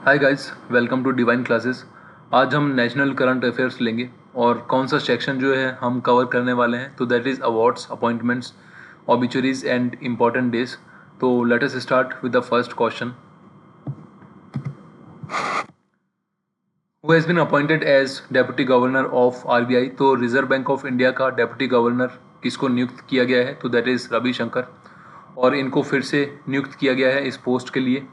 Hi guys, welcome to divine classes. आज हम national current affairs लेंगे और कौन सा सेक्शन जो है हम कवर करने वाले हैं तो that is awards, appointments, obituaries and important days. तो let us start with the first question. Who has been appointed as deputy governor of RBI? तो रिजर्व बैंक ऑफ इंडिया का डेप्यूटी गवर्नर किसको नियुक्त किया गया है तो दैट इज़ रविशंकर, और इनको फिर से नियुक्त किया गया है इस पोस्ट के लिए।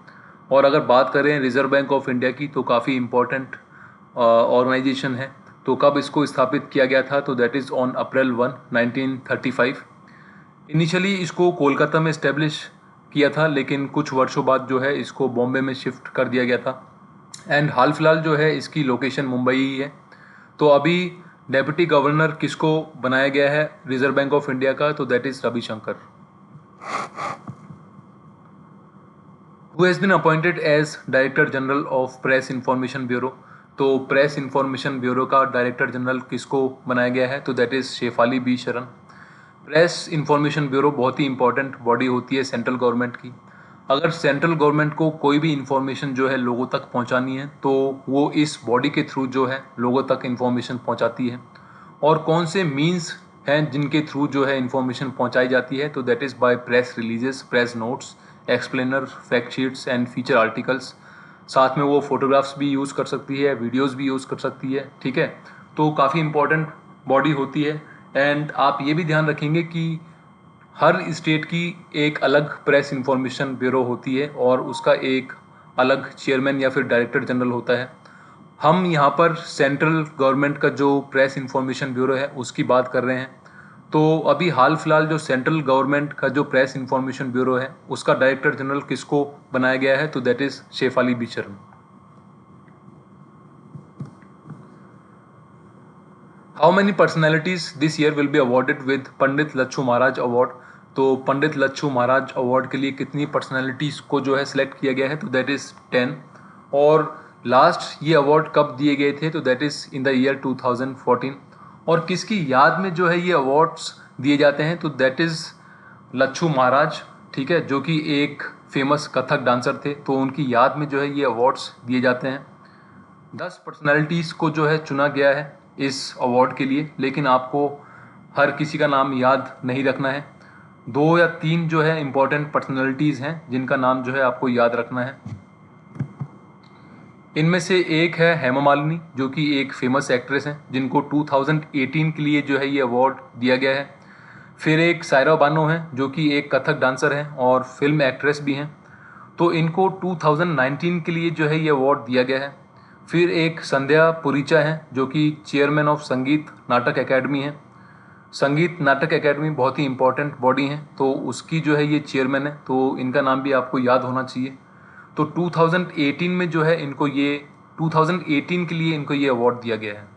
और अगर बात करें रिजर्व बैंक ऑफ इंडिया की तो काफ़ी इम्पोर्टेंट ऑर्गेनाइजेशन है। तो कब इसको स्थापित किया गया था तो that is on April 1, 1935। Initially इसको कोलकाता में इस्टेब्लिश किया था, लेकिन कुछ वर्षों बाद जो है इसको बॉम्बे में शिफ्ट कर दिया गया था। एंड हाल फिलहाल जो है इसकी लोकेशन मुंबई ही है। तो अभी डेप्यूटी गवर्नर किसको बनाया गया है रिजर्व बैंक ऑफ इंडिया का तो that is Ravishankar. Who has been appointed as director general of press information bureau? तो प्रेस इंफॉर्मेशन ब्यूरो का डायरेक्टर जनरल किसको बनाया गया है तो that is Shefali B Sharan. Press information bureau बहुत ही इंपॉर्टेंट बॉडी होती है सेंट्रल गवर्नमेंट की। अगर सेंट्रल गवर्नमेंट को कोई भी इंफॉर्मेशन जो है लोगों तक पहुंचानी है तो वो इस बॉडी के थ्रू जो है लोगों तक इंफॉर्मेशन पहुंचाती है। और कौन से मीन्स हैं जिनके थ्रू जो है इंफॉर्मेशन पहुंचाई जाती है तो that is by press releases, press notes, explainer, fact sheets and feature articles. साथ में वो फोटोग्राफ्स भी यूज़ कर सकती है, वीडियोज़ भी यूज़ कर सकती है, ठीक है। तो काफ़ी इंपॉर्टेंट बॉडी होती है। एंड आप ये भी ध्यान रखेंगे कि हर स्टेट की एक अलग प्रेस इंफॉर्मेशन ब्यूरो होती है और उसका एक अलग चेयरमैन या फिर डायरेक्टर जनरल होता है। हम यहाँ पर सेंट्रल गवर्नमेंट का जो प्रेस इंफॉर्मेशन ब्यूरो है उसकी बात कर रहे हैं। तो अभी हाल फिलहाल जो सेंट्रल गवर्नमेंट का जो प्रेस इंफॉर्मेशन ब्यूरो है उसका डायरेक्टर जनरल किसको बनाया गया है तो दैट इज़ शेफाली बी शरण। How many personalities this year will be awarded with Pandit Lachhu Maharaj award? तो पंडित लच्छू महाराज अवार्ड के लिए कितनी पर्सनैलिटीज़ को जो है सिलेक्ट किया गया है तो दैट इज़ 10। और लास्ट ये अवार्ड कब दिए गए थे तो that is in the year 2014। और किसकी याद में जो है ये अवार्ड्स दिए जाते हैं तो दैट इज़ लच्छू महाराज, ठीक है, जो कि एक फेमस कथक डांसर थे। तो उनकी याद में जो है ये अवार्ड्स दिए जाते हैं। 10 पर्सनैलिटीज़ को जो है चुना गया है इस अवार्ड के लिए, लेकिन आपको हर किसी का नाम याद नहीं रखना है। 2 या 3 जो है इम्पोर्टेंट पर्सनैलिटीज़ हैं जिनका नाम जो है आपको याद रखना है। इनमें से एक है हेमा मालिनी, जो कि एक फेमस एक्ट्रेस हैं जिनको 2018 के लिए जो है ये अवार्ड दिया गया है। फिर एक सायरा बानो है जो कि एक कथक डांसर हैं और फिल्म एक्ट्रेस भी हैं, तो इनको 2019 के लिए जो है ये अवार्ड दिया गया है। फिर एक संध्या पुरीचा हैं जो कि चेयरमैन ऑफ संगीत नाटक एकेडमी है। संगीत नाटक एकेडमी बहुत ही इंपॉर्टेंट बॉडी है, तो उसकी जो है ये चेयरमैन है, तो इनका नाम भी आपको याद होना चाहिए। तो 2018 में जो है इनको ये 2018 के लिए इनको ये अवार्ड दिया गया है।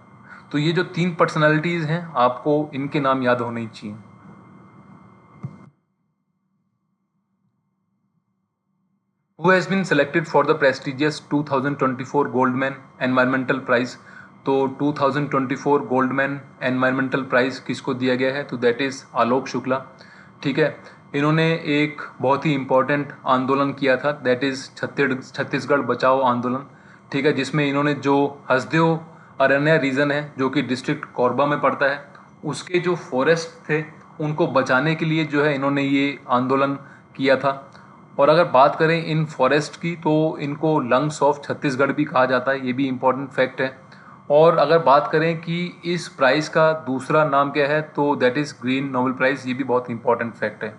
तो ये जो 3 पर्सनालिटीज़ हैं आपको इनके नाम याद होने ही चाहिए। Who has been selected for the prestigious 2024 Goldman Environmental Prize? तो 2024 गोल्डमैन एनवायरमेंटल प्राइज़ किसको दिया गया है तो दैट इज़ आलोक शुक्ला, ठीक है। इन्होंने एक बहुत ही इम्पोर्टेंट आंदोलन किया था दैट इज़ छत्तीसगढ़ बचाओ आंदोलन, ठीक है, जिसमें इन्होंने जो हसदेव अरण्य रीजन है जो कि डिस्ट्रिक्ट कोरबा में पड़ता है उसके जो फॉरेस्ट थे उनको बचाने के लिए जो है इन्होंने ये आंदोलन किया था। और अगर बात करें इन फॉरेस्ट की तो इनको लंग्स ऑफ छत्तीसगढ़ भी कहा जाता है, ये भी इम्पोर्टेंट फैक्ट है। और अगर बात करें कि इस प्राइज़ का दूसरा नाम क्या है तो that is green Nobel prize, ये भी बहुत इंपॉर्टेंट फैक्ट है।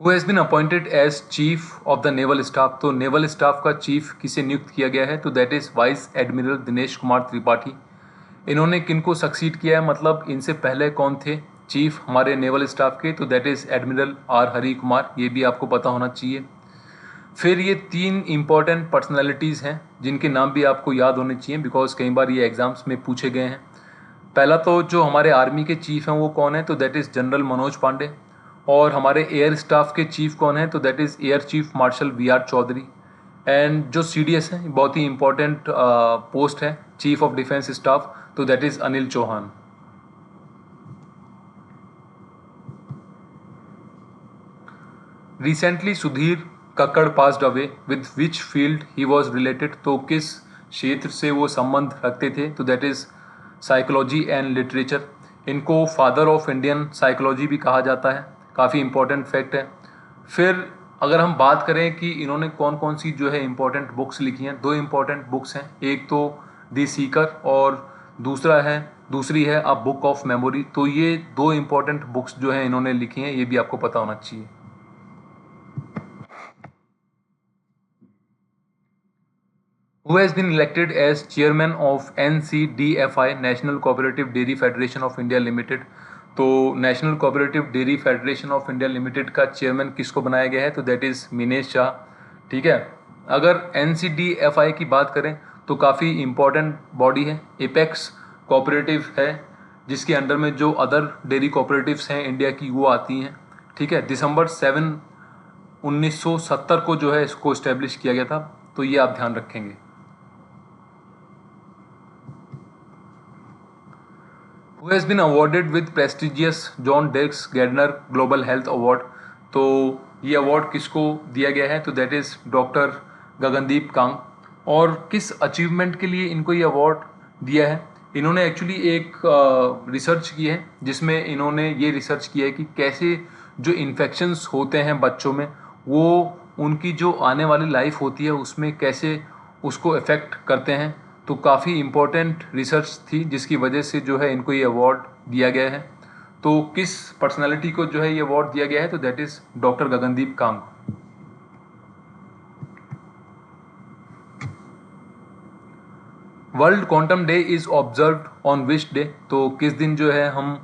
Who has been appointed as chief of the naval staff? तो नेवल स्टाफ का चीफ किसे नियुक्त किया गया है तो that is vice admiral Dinesh Kumar Tripathi. इन्होंने किनको सक्सीड किया है, मतलब इनसे पहले कौन थे चीफ हमारे नेवल स्टाफ के तो दैट इज़ एडमिरल आर हरी कुमार, ये भी आपको पता होना चाहिए। फिर ये 3 इंपॉर्टेंट पर्सनैलिटीज़ हैं जिनके नाम भी आपको याद होने चाहिए बिकॉज कई बार ये एग्जाम्स में पूछे गए हैं। पहला तो जो हमारे आर्मी के चीफ हैं वो कौन है तो that is general Manoj Pandey. और हमारे एयर स्टाफ के चीफ कौन है तो that is air chief marshal V R Chaudhary. And जो CDS है बहुत ही इंपॉर्टेंट पोस्ट है चीफ ऑफ डिफेंस स्टाफ, तो that is Anil Chauhan. Recently Sudhir Kakkar passed away, with which field he was related, तो किस क्षेत्र से वो संबंध रखते थे, तो that is psychology and literature. इनको फादर ऑफ इंडियन साइकोलॉजी भी कहा जाता है, काफ़ी इंपॉर्टेंट फैक्ट है। फिर अगर हम बात करें कि इन्होंने कौन कौन सी जो है इंपॉर्टेंट बुक्स लिखी हैं, दो इंपॉर्टेंट बुक्स हैं, एक तो दी सीकर और दूसरी है अ बुक ऑफ मेमोरी। तो ये दो इंपॉर्टेंट बुक्स जो हैं इन्होंने लिखी हैं, ये भी आपको पता होना चाहिए। Who has been elected as chairman of NCDFI, National Cooperative Dairy Federation of India Limited? तो national cooperative dairy federation of India limited का चेयरमैन किसको बनाया गया है, तो दैट इज़ मिनेश शाह। ठीक है। अगर NCDFI की बात करें तो काफ़ी इम्पॉर्टेंट बॉडी है, एपेक्स कोऑपरेटिव है, जिसके अंडर में जो अदर डेयरी कोऑपरेटिव्स हैं इंडिया की वो आती हैं। ठीक है। दिसंबर 7 1970 को जो है इसको इस्टेब्लिश किया गया था, तो ये आप ध्यान रखेंगे। Who has been awarded with prestigious John Dirks Gardner Global Health Award? तो ये अवार्ड किसको दिया गया है, तो that is doctor Gagandeep Kang. और किस अचीवमेंट के लिए इनको ये अवार्ड दिया है? इन्होंने एक्चुअली एक रिसर्च की है, जिसमें इन्होंने ये रिसर्च किया है कि कैसे जो इन्फेक्शंस होते हैं बच्चों में, वो उनकी जो आने वाली लाइफ होती है उसमें कैसे उसको इफ़ेक्ट करते हैं। तो काफ़ी इम्पोर्टेंट रिसर्च थी, जिसकी वजह से जो है इनको ये अवार्ड दिया गया है। तो किस पर्सनालिटी को जो है ये अवार्ड दिया गया है, तो that is doctor Gagandeep Kang. World quantum day is observed on which day? तो किस दिन जो है हम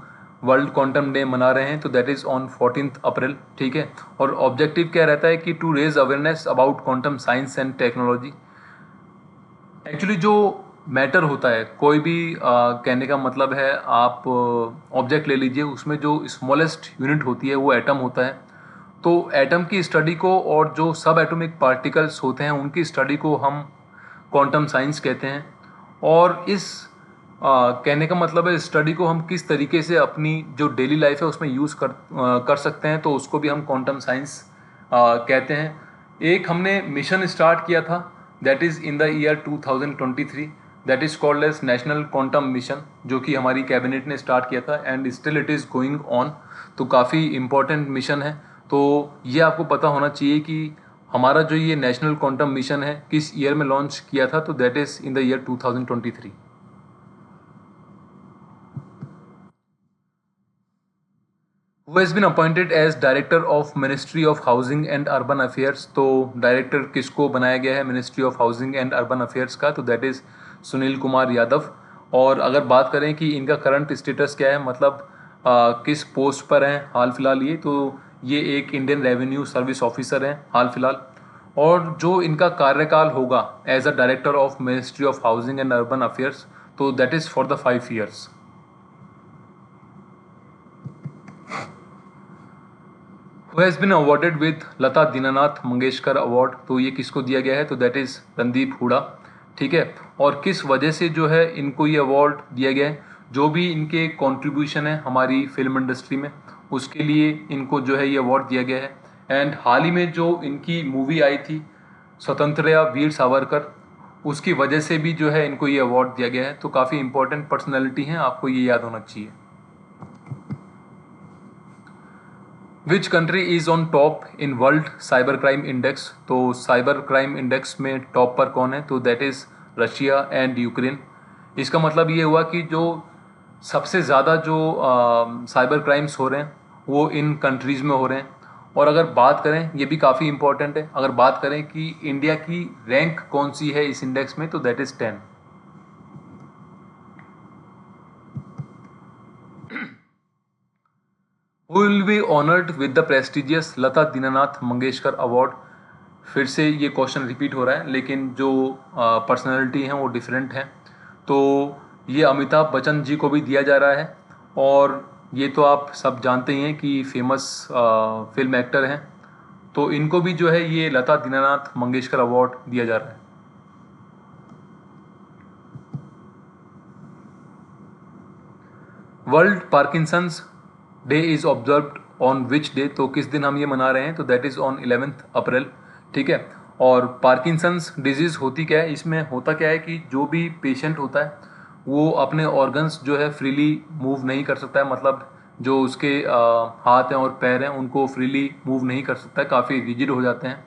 वर्ल्ड क्वांटम डे मना रहे हैं, तो दैट इज़ ऑन 14 अप्रैल। ठीक है। और ऑब्जेक्टिव क्या रहता है कि to raise awareness about quantum science and technology. Actually जो मैटर होता है, कोई भी कहने का मतलब है, आप ऑब्जेक्ट ले लीजिए, उसमें जो स्मॉलेस्ट यूनिट होती है वो एटम होता है। तो एटम की स्टडी को और जो सब एटॉमिक पार्टिकल्स होते हैं उनकी स्टडी को हम क्वांटम साइंस कहते हैं। और इस कहने का मतलब है स्टडी को हम किस तरीके से अपनी जो डेली लाइफ है उसमें यूज़ कर सकते हैं, तो उसको भी हम क्वांटम साइंस कहते हैं। एक हमने मिशन स्टार्ट किया था, that is in the year 2023, that is called as national quantum mission, जो कि हमारी कैबिनेट ने स्टार्ट किया था and still it is going on. तो काफ़ी इम्पोर्टेंट मिशन है। तो ये आपको पता होना चाहिए कि हमारा जो ये नेशनल क्वांटम मिशन है किस ईयर में लॉन्च किया था, तो that is in the year 2023। Who has been appointed as Director of Ministry of Housing and Urban Affairs? तो डायरेक्टर किसको बनाया गया है ministry of Housing and Urban affairs का, तो दैट इज़ सुनील कुमार यादव। और अगर बात करें कि इनका करंट स्टेटस क्या है, मतलब किस पोस्ट पर हैं हाल फिलहाल ये, तो ये एक इंडियन रेवेन्यू सर्विस ऑफिसर हैं हाल फिलहाल। और जो इनका कार्यकाल होगा as a director of Ministry of Housing and Urban Affairs, तो that is for the 5 years। Who has been awarded with Lata Dinanath Mangeshkar award? तो ये किसको दिया गया है, तो दैट इज़ रणदीप हुडा। ठीक है। और किस वजह से जो है इनको ये अवार्ड दिया गया है? जो भी इनके कंट्रीब्यूशन है हमारी फिल्म इंडस्ट्री में, उसके लिए इनको जो है ये अवार्ड दिया गया है। एंड हाल ही में जो इनकी मूवी आई थी स्वतंत्रता वीर सावरकर, उसकी वजह से भी जो है इनको ये अवार्ड दिया गया है। तो काफ़ी इंपॉर्टेंट पर्सनैलिटी हैं, आपको ये याद होना चाहिए। Which country is on top in world cyber crime index? तो साइबर क्राइम इंडेक्स में टॉप पर कौन है, तो that is Russia and Ukraine. इसका मतलब ये हुआ कि जो सबसे ज़्यादा जो साइबर क्राइम्स हो रहे हैं वो इन कंट्रीज़ में हो रहे हैं। और अगर बात करें, ये भी काफ़ी इंपॉर्टेंट है, अगर बात करें कि इंडिया की रैंक कौन सी है इस इंडेक्स में, तो that is 10। Who will be honored with the prestigious Lata Dinanath Mangeshkar award? फिर से ये क्वेश्चन रिपीट हो रहा है, लेकिन जो पर्सनालिटी हैं वो डिफरेंट हैं। तो ये अमिताभ बच्चन जी को भी दिया जा रहा है, और ये तो आप सब जानते ही हैं कि फेमस फिल्म एक्टर हैं, तो इनको भी जो है ये लता दीनानाथ मंगेशकर अवार्ड दिया जा रहा है। World Parkinson's day is observed on which day, तो किस दिन हम ये मना रहे हैं, तो दैट इज़ ऑन 11 अप्रैल, ठीक है। और पार्किंसंस डिजीज़ होती क्या है, इसमें होता क्या है कि जो भी पेशेंट होता है वो अपने ऑर्गन्स जो है फ्रीली मूव नहीं कर सकता है, मतलब जो उसके हाथ हैं और पैर हैं उनको फ्रीली मूव नहीं कर सकता है, काफ़ी रिजिड हो जाते हैं,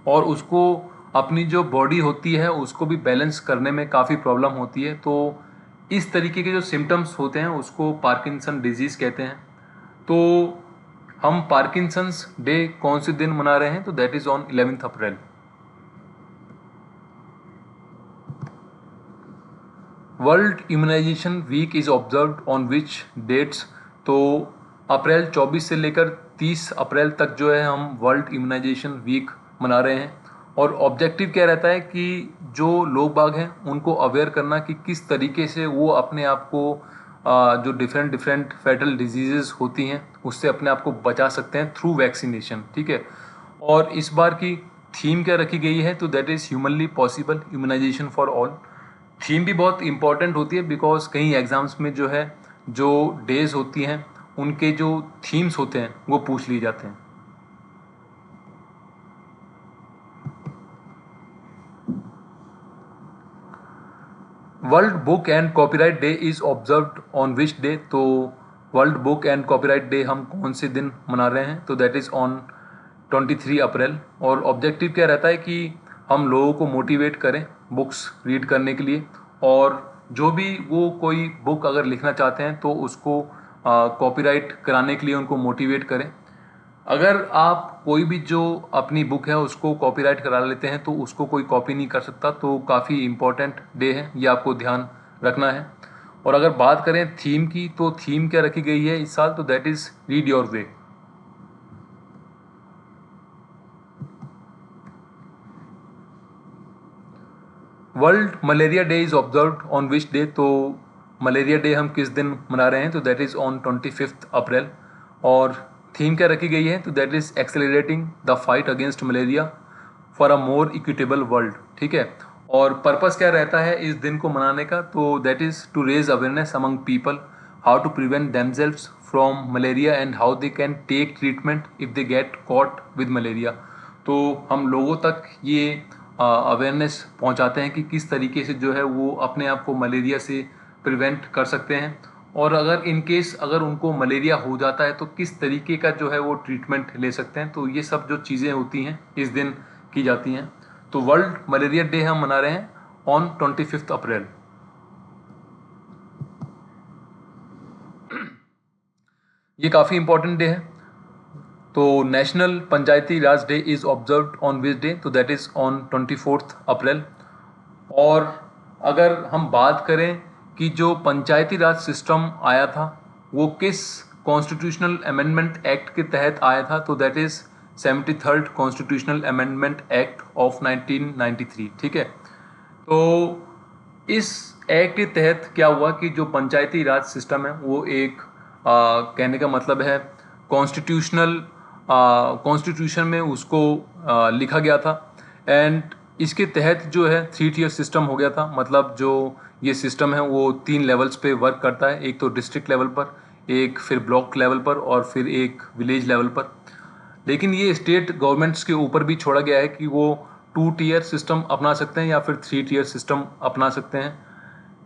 और उसको अपनी जो बॉडी होती है उसको भी बैलेंस करने में काफ़ी प्रॉब्लम होती है। तो इस तरीके के जो सिम्टम्स होते हैं उसको पार्किंसन डिजीज़ कहते हैं। तो हम पार्किंसंस डे कौन से दिन मना रहे हैं, तो that is on 11 April. World immunisation week is observed on which dates, तो अप्रैल 24 से लेकर 30 अप्रैल तक जो है हम वर्ल्ड इम्यूनाइजेशन वीक मना रहे हैं। और ऑब्जेक्टिव क्या रहता है कि जो लोग बाग हैं उनको अवेयर करना कि किस तरीके से वो अपने आप को जो डिफरेंट डिफरेंट फैटल डिजीज़ होती हैं उससे अपने आप को बचा सकते हैं थ्रू वैक्सीनेशन, ठीक है। और इस बार की थीम क्या रखी गई है, तो that is humanly possible immunisation for all. Theme भी बहुत इंपॉर्टेंट होती है बिकॉज कई एग्ज़ाम्स में जो है जो डेज होती हैं उनके जो थीम्स होते हैं वो पूछ लिए जाते हैं। World Book and Copyright Day is observed on which day, तो World Book and Copyright Day हम कौन से दिन मना रहे हैं, तो दैट इज़ ऑन 23 अप्रैल। और ऑब्जेक्टिव क्या रहता है कि हम लोगों को मोटिवेट करें बुक्स रीड करने के लिए, और जो भी वो कोई बुक अगर लिखना चाहते हैं तो उसको कॉपीराइट कराने के लिए उनको मोटिवेट करें। अगर आप कोई भी जो अपनी बुक है उसको कॉपीराइट करा लेते हैं तो उसको कोई कॉपी नहीं कर सकता, तो काफ़ी इम्पोर्टेंट डे है, ये आपको ध्यान रखना है। और अगर बात करें थीम की, तो थीम क्या रखी गई है इस साल, तो that is read your way. World malaria day is observed on which day, तो मलेरिया डे हम किस दिन मना रहे हैं, तो दैट इज़ ऑन 25 अप्रैल। और थीम क्या रखी गई है, तो that is accelerating the fight against malaria for a more equitable world, ठीक है। और पर्पस क्या रहता है इस दिन को मनाने का, तो that is to raise awareness among people how to prevent themselves from malaria and how they can take treatment if they get caught with malaria. तो हम लोगों तक ये अवेयरनेस पहुंचाते हैं कि किस तरीके से जो है वो अपने आप को मलेरिया से प्रिवेंट कर सकते हैं, और अगर इन केस अगर उनको मलेरिया हो जाता है तो किस तरीके का जो है वो ट्रीटमेंट ले सकते हैं। तो ये सब जो चीज़ें होती हैं इस दिन की जाती हैं। तो वर्ल्ड मलेरिया डे हम मना रहे हैं ऑन 25 अप्रैल। ये काफ़ी इंपॉर्टेंट डे है। तो national Panchayati Raj day is observed on which day, तो दैट इज़ ऑन 24 अप्रैल। और अगर हम बात करें कि जो पंचायती राज सिस्टम आया था वो किस कॉन्स्टिट्यूशनल अमेंडमेंट एक्ट के तहत आया था, तो that is 73rd constitutional amendment act of 1993, ठीक है। तो इस एक्ट के तहत क्या हुआ कि जो पंचायती राज सिस्टम है वो एक कहने का मतलब है कॉन्स्टिट्यूशनल कॉन्स्टिट्यूशन में उसको लिखा गया था। एंड इसके तहत जो है 3 tier सिस्टम हो गया था, मतलब जो ये सिस्टम है वो 3 लेवल्स पे वर्क करता है, एक तो डिस्ट्रिक्ट लेवल पर, एक फिर ब्लॉक लेवल पर, और फिर एक विलेज लेवल पर। लेकिन ये स्टेट गवर्नमेंट्स के ऊपर भी छोड़ा गया है कि वो 2 tier सिस्टम अपना सकते हैं या फिर 3 tier सिस्टम अपना सकते हैं।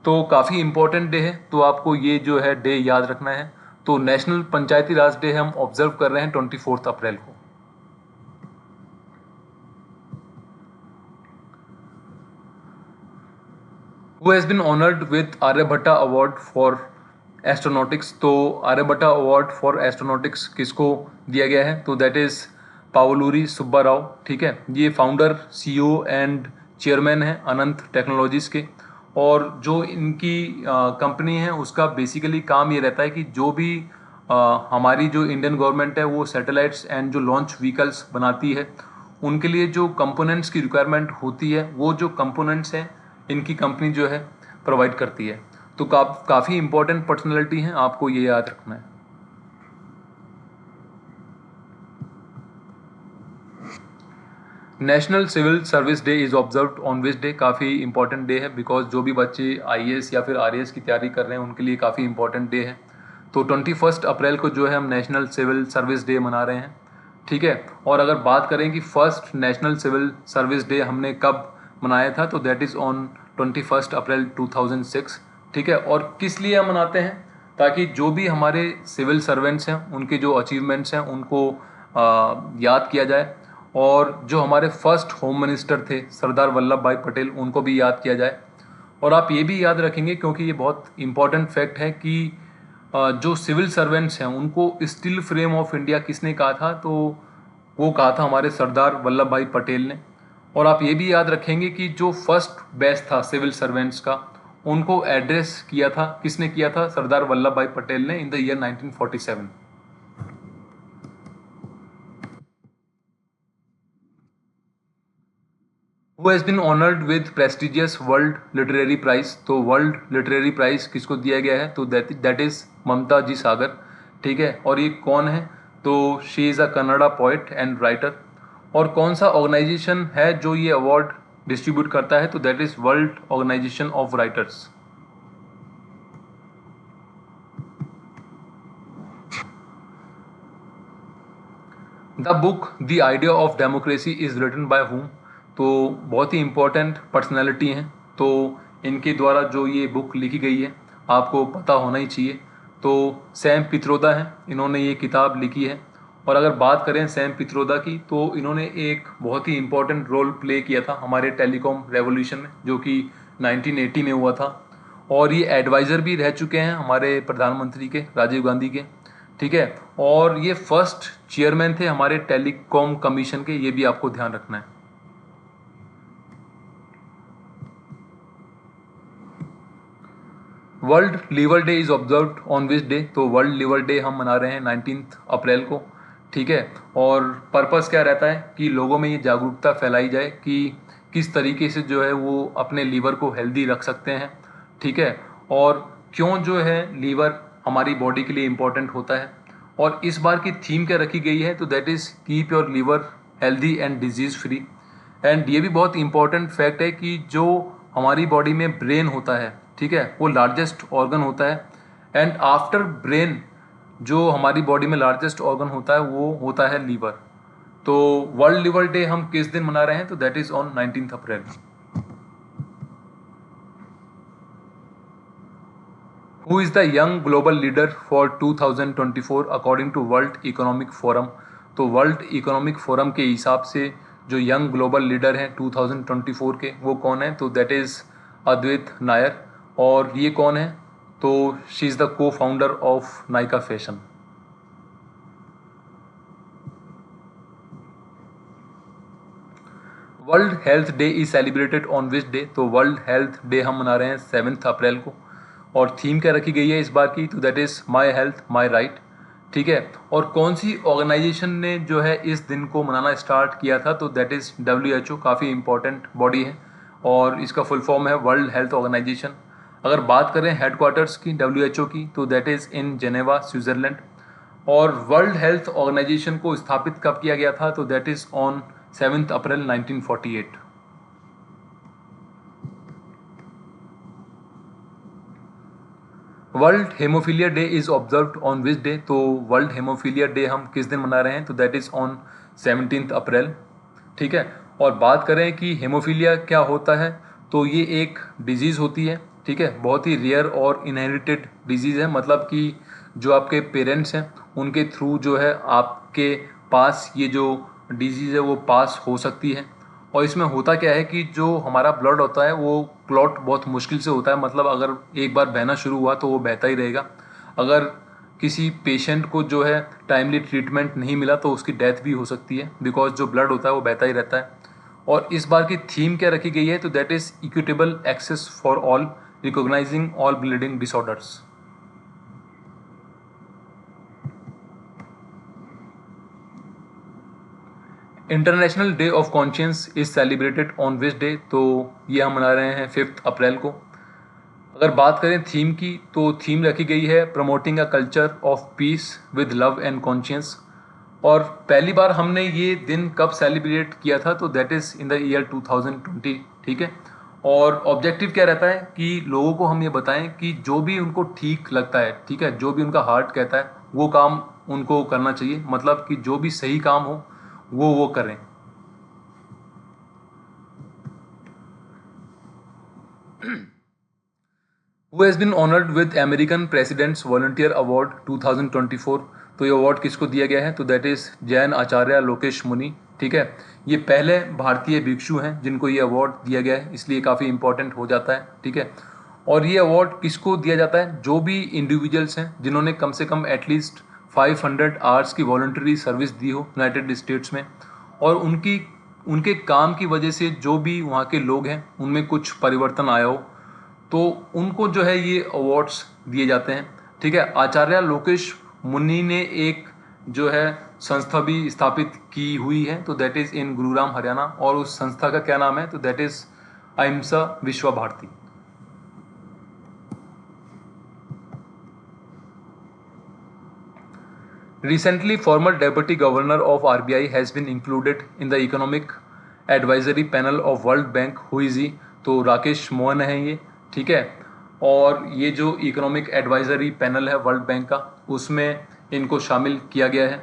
तो काफ़ी इम्पोर्टेंट डे है, तो आपको ये जो है डे याद रखना है। तो नेशनल पंचायती राज डे हम ऑब्जर्व कर रहे हैं 24 अप्रैल को। Who has been honored with Aryabhata award for astronautics, तो आर्यभट्टा अवार्ड फॉर एस्ट्रोनॉटिक्स किसको दिया गया है, तो दैट इज़ पावलूरी सुब्बा राव, ठीक है। ये फाउंडर CEO एंड चेयरमैन हैं अनंत टेक्नोलॉजीज़ के। और जो इनकी कंपनी है उसका बेसिकली काम ये रहता है कि जो भी हमारी जो इंडियन गवर्नमेंट है वो सैटेलाइट्स एंड जो लॉन्च व्हीकल्स बनाती है उनके लिए जो कंपोनेंट्स की रिक्वायरमेंट होती है वो जो कंपोनेंट्स हैं इनकी कंपनी जो है प्रोवाइड करती है। तो काफ़ी इंपॉर्टेंट पर्सनैलिटी हैं, आपको ये याद रखना है। National civil service day is observed on which day, काफ़ी इंपॉर्टेंट डे है बिकॉज जो भी बच्चे IAS या फिर RAS की तैयारी कर रहे हैं उनके लिए काफ़ी इंपॉर्टेंट डे है। तो 21 अप्रैल को जो है हम नेशनल सिविल सर्विस डे मना रहे हैं, ठीक है। और अगर बात करें कि first national civil service day हमने कब मनाया था, तो दैट इज़ ऑन 21 अप्रैल 2006, ठीक है। और किस लिए हम मनाते हैं, ताकि जो भी हमारे सिविल सर्वेंट्स हैं उनके जो अचीवमेंट्स हैं उनको याद किया जाए, और जो हमारे फर्स्ट होम मिनिस्टर थे सरदार वल्लभ भाई पटेल, उनको भी याद किया जाए। और आप ये भी याद रखेंगे, क्योंकि ये बहुत इम्पॉर्टेंट फैक्ट है कि जो सिविल सर्वेंट्स हैं उनको स्टील फ्रेम ऑफ इंडिया किसने कहा था, तो वो कहा था हमारे सरदार वल्लभ भाई पटेल ने। और आप ये भी याद रखेंगे कि जो फर्स्ट बैच था सिविल सर्वेंट्स का, उनको एड्रेस किया था, किसने किया था, सरदार वल्लभ भाई पटेल ने इन the year 1947। Who has been honored with prestigious World Literary Prize? तो वर्ल्ड लिटरेरी प्राइज किसको दिया गया है, तो दैट इज ममता जी सागर, ठीक है। और ये कौन है, तो she is a Kannada poet and writer. और कौन सा ऑर्गेनाइजेशन है जो ये अवार्ड डिस्ट्रीब्यूट करता है, तो that is world organisation of writers. The book the idea of democracy is written by whom? तो बहुत ही इम्पोर्टेंट पर्सनैलिटी हैं, तो इनके द्वारा जो ये बुक लिखी गई है आपको पता होना ही चाहिए। तो सैम पित्रोदा हैं, इन्होंने ये किताब लिखी है। और अगर बात करें सैम पित्रोदा की, तो इन्होंने एक बहुत ही इम्पोर्टेंट रोल प्ले किया था हमारे टेलीकॉम रेवोल्यूशन में, जो कि 1980 में हुआ था। और ये एडवाइज़र भी रह चुके हैं हमारे प्रधानमंत्री के, राजीव गांधी के, ठीक है। और ये फर्स्ट चेयरमैन थे हमारे टेलीकॉम कमीशन के, ये भी आपको ध्यान रखना है। World liver day is observed on which day? तो वर्ल्ड लीवर डे हम मना रहे हैं 19 अप्रैल को, ठीक है। और पर्पस क्या रहता है कि लोगों में ये जागरूकता फैलाई जाए कि किस तरीके से जो है वो अपने लीवर को हेल्दी रख सकते हैं, ठीक है। और क्यों जो है लीवर हमारी बॉडी के लिए इम्पोर्टेंट होता है। और इस बार की थीम क्या रखी गई है, तो that is keep your liver healthy and disease free. And ये भी बहुत इंपॉर्टेंट फैक्ट है कि जो हमारी बॉडी में ब्रेन होता है, ठीक है, वो लार्जेस्ट ऑर्गन होता है। एंड आफ्टर ब्रेन जो हमारी बॉडी में लार्जेस्ट ऑर्गन होता है वो होता है लीवर। तो वर्ल्ड लीवर डे हम किस दिन मना रहे हैं, तो that is on 19 April. Who is the young global leader for 2024 according to world economic forum? तो वर्ल्ड इकोनॉमिक फोरम के हिसाब से जो यंग ग्लोबल लीडर हैं 2024 के, वो कौन है, तो दैट इज़ अद्वैत नायर। और ये कौन है, तो शी इज़ द को founder of Nykaa fashion. World health day is celebrated on which day? तो वर्ल्ड हेल्थ डे हम मना रहे हैं 7 अप्रैल को। और थीम क्या रखी गई है इस बार की, तो that is my health my right, ठीक है। और कौन सी ऑर्गेनाइजेशन ने जो है इस दिन को मनाना स्टार्ट किया था, तो दैट इज़ WHO, काफ़ी इंपॉर्टेंट बॉडी है और इसका फुल फॉर्म है वर्ल्ड हेल्थ ऑर्गेनाइजेशन। अगर बात करें हेडक्वार्टर्स की WHO की, तो that is in Geneva, Switzerland. और वर्ल्ड हेल्थ ऑर्गेनाइजेशन को स्थापित कब किया गया था, तो that is on 7 April 1948। World haemophilia day is observed on which day? तो वर्ल्ड हेमोफीलिया डे हम किस दिन मना रहे हैं, तो दैट इज़ ऑन 17 अप्रैल, ठीक है। और बात करें कि हेमोफीलिया क्या होता है, तो ये एक डिजीज़ होती है, ठीक है, बहुत ही रेयर और इनहेरिटेड डिजीज़ है। मतलब कि जो आपके पेरेंट्स हैं उनके थ्रू जो है आपके पास ये जो डिजीज़ है वो पास हो सकती है। और इसमें होता क्या है कि जो हमारा ब्लड होता है वो क्लॉट बहुत मुश्किल से होता है, मतलब अगर एक बार बहना शुरू हुआ तो वो बहता ही रहेगा। अगर किसी पेशेंट को जो है टाइमली ट्रीटमेंट नहीं मिला तो उसकी डेथ भी हो सकती है, बिकॉज जो ब्लड होता है वो बहता ही रहता है। और इस बार की थीम क्या रखी गई है, तो that is equitable access for all, recognising all bleeding disorders. International day of conscience is celebrated on which day? तो ये हम मना रहे हैं 5 अप्रैल को। अगर बात करें थीम की, तो थीम रखी गई है promoting a culture of peace with love and conscience. और पहली बार हमने ये दिन कब सेलिब्रेट किया था, तो that is in the year 2020, ठीक है। और ऑब्जेक्टिव क्या रहता है कि लोगों को हम ये बताएं कि जो भी उनको ठीक लगता है, ठीक है, जो भी उनका हार्ट कहता है वो काम उनको करना चाहिए, मतलब कि जो भी सही काम हो वो करें। Who has been honored with American President's Volunteer Award 2024? तो ये अवार्ड किसको दिया गया है? तो दैट इज जैन आचार्य लोकेश मुनि। ठीक है, ये पहले भारतीय भिक्षु हैं जिनको ये अवार्ड दिया गया है, इसलिए काफ़ी इंपॉर्टेंट हो जाता है। ठीक है, और ये अवार्ड किसको दिया जाता है? जो भी इंडिविजुअल्स हैं जिन्होंने कम से कम एटलीस्ट 500 आवर्स की वॉलंटरी सर्विस दी हो यूनाइटेड स्टेट्स में, और उनके काम की वजह से जो भी वहाँ के लोग हैं उनमें कुछ परिवर्तन आया हो, तो उनको जो है ये अवार्ड्स दिए जाते हैं। ठीक है, आचार्य लोकेश मुनि ने एक जो है संस्था भी स्थापित की हुई है, तो दैट इज़ इन गुरुग्राम हरियाणा, और उस संस्था का क्या नाम है? तो दैट इज़ अहिंसा विश्व Bharti. Recently, former Deputy Governor of RBI has been included in the Economic Advisory Panel of World Bank. Who is he? तो राकेश मोहन है ये। ठीक है, और ये जो इकोनॉमिक एडवाइजरी पैनल है वर्ल्ड बैंक का, उसमें इनको शामिल किया गया है।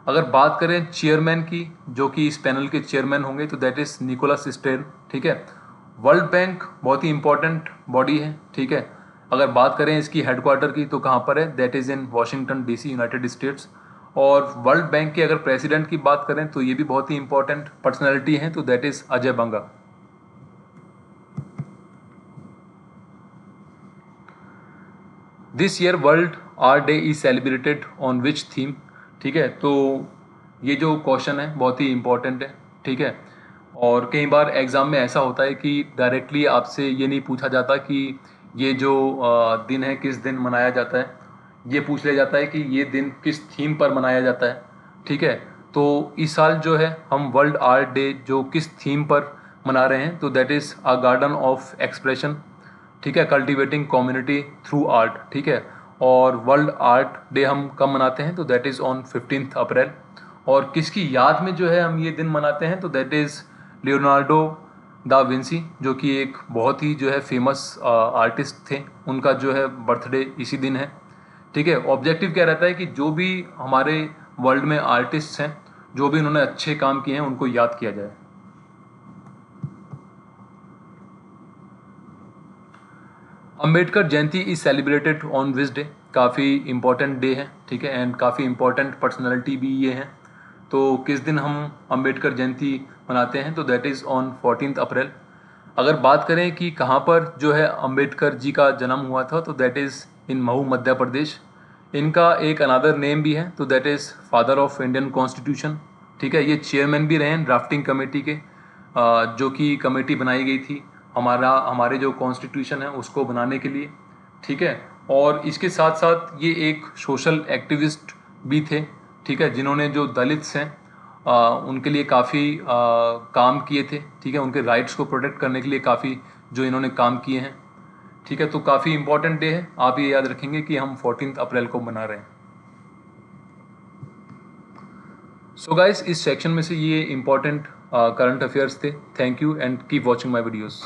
अगर बात करें चेयरमैन की, जो कि इस पैनल के चेयरमैन होंगे, तो दैट इज़ निकोलस स्टेर्न। ठीक है, वर्ल्ड बैंक बहुत ही इंपॉर्टेंट बॉडी है। ठीक है, अगर बात करें इसकी हेडक्वार्टर की तो कहाँ पर है? That is in Washington DC, United states. और वर्ल्ड बैंक के अगर प्रेसिडेंट की बात करें तो ये भी बहुत ही इंपॉर्टेंट पर्सनैलिटी हैं, तो that is Ajay Banga. This year world art day is celebrated on which theme? ठीक है, तो ये जो क्वेश्चन है बहुत ही इंपॉर्टेंट है। ठीक है, और कई बार एग्ज़ाम में ऐसा होता है कि डायरेक्टली आपसे ये नहीं पूछा जाता कि ये जो दिन है किस दिन मनाया जाता है, ये पूछ लिया जाता है कि ये दिन किस थीम पर मनाया जाता है। ठीक है, तो इस साल जो है हम वर्ल्ड आर्ट डे जो किस थीम पर मना रहे हैं, तो that is a garden of expression. ठीक है, कल्टिवेटिंग कम्युनिटी थ्रू आर्ट। ठीक है, और वर्ल्ड आर्ट डे हम कब मनाते हैं? तो दैट इज़ ऑन 15 अप्रैल। और किसकी याद में जो है हम ये दिन मनाते हैं? तो that is Leonardo da Vinci, जो कि एक बहुत ही जो है फेमस आर्टिस्ट थे, उनका जो है बर्थडे इसी दिन है। ठीक है, ऑब्जेक्टिव क्या रहता है कि जो भी हमारे वर्ल्ड में आर्टिस्ट हैं, जो भी उन्होंने अच्छे काम किए हैं, उनको याद किया जाए। Ambedkar Jayanti is celebrated on which day? काफ़ी इंपॉर्टेंट डे है। ठीक है, एंड काफ़ी इंपॉर्टेंट पर्सनैलिटी भी ये हैं। तो किस दिन हम अम्बेडकर जयंती मनाते हैं? तो दैट इज़ ऑन 14 अप्रैल। अगर बात करें कि कहाँ पर जो है अम्बेडकर जी का जन्म हुआ था, तो दैट इज़ इन महू, मध्य प्रदेश। इनका एक अनदर नेम भी है, तो that is father of Indian constitution. ठीक है, ये चेयरमैन भी रहे हैं ड्राफ्टिंग कमेटी के, जो कि कमेटी बनाई गई थी हमारे जो कॉन्स्टिट्यूशन है उसको बनाने के लिए। ठीक है, और इसके साथ साथ ये एक सोशल एक्टिविस्ट भी थे। ठीक है, जिन्होंने जो दलित्स हैं उनके लिए काफ़ी काम किए थे। ठीक है, उनके राइट्स को प्रोटेक्ट करने के लिए काफ़ी जो इन्होंने काम किए हैं। ठीक है, तो काफ़ी इंपॉर्टेंट डे है, आप ये याद रखेंगे कि हम 14 अप्रैल को मना रहे हैं। सो गाइस, इस सेक्शन में से ये इंपॉर्टेंट करंट अफेयर्स थे। Thank you and keep watching my videos.